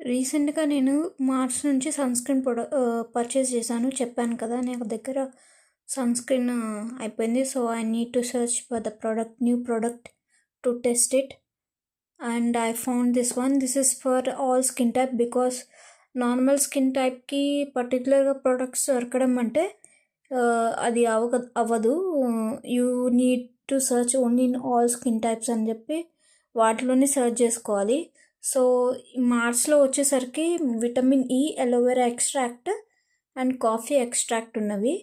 రీసెంట్‌గా నేను మార్స్ నుంచి పర్చేస్ చేశాను. చెప్పాను కదా! నా దగ్గర సన్‌స్క్రీన్ అయిపోయింది. So, I need to search for the new product to test it. And I found this one. This is for all skin type because normal skin టైప్‌కి పర్టిక్యులర్‌గా ప్రొడక్ట్స్ దొరకడం అంటే అది అవ్వదు. You need to search only in all skin types అని చెప్పి వాటిలోనే search చేసుకోవాలి. సో, మార్స్‌లో వచ్చేసరికి vitamin E, aloe vera extract and coffee extract ఉన్నవి.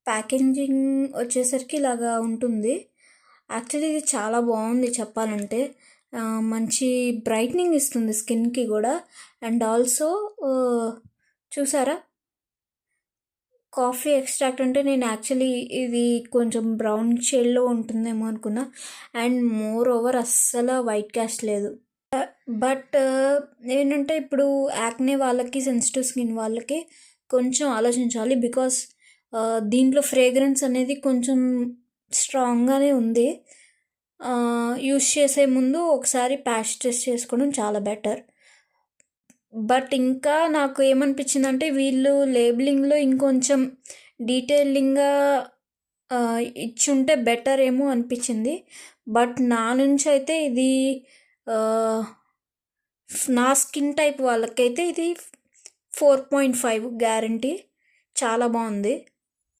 ప్యాకేజింగ్ వచ్చేసరికి ఇలాగా ఉంటుంది. యాక్చువల్లీ ఇది చాలా బాగుంది చెప్పాలంటే. మంచి బ్రైట్నింగ్ ఇస్తుంది స్కిన్కి కూడా. అండ్ ఆల్సో చూసారా, కాఫీ ఎక్స్ట్రాక్ట్ అంటే నేను యాక్చువల్లీ ఇది కొంచెం బ్రౌన్ షేడ్లో ఉంటుందేమో అనుకున్నా. అండ్ మోర్ ఓవర్ అస్సలు వైట్ క్యాస్ట్ లేదు. బట్ ఏంటంటే ఇప్పుడు యాక్నే వాళ్ళకి, సెన్సిటివ్ స్కిన్ వాళ్ళకి కొంచెం ఆలోచించాలి. బికాస్ దీంట్లో ఫ్రేగ్రెన్స్ అనేది కొంచెం స్ట్రాంగ్గానే ఉంది. యూస్ చేసే ముందు ఒకసారి ప్యాచ్ టెస్ట్ చేసుకోవడం చాలా బెటర్. బట్ ఇంకా నాకు ఏమనిపించిందంటే వీళ్ళు లేబులింగ్లో ఇంకొంచెం డీటెయిలింగ్గా ఇచ్చుంటే బెటర్ ఏమో అనిపించింది. బట్ నా నుంచి అయితే ఇది నా స్కిన్ టైప్ వాళ్ళకైతే ఇది 4.5 గ్యారంటీ. చాలా బాగుంది.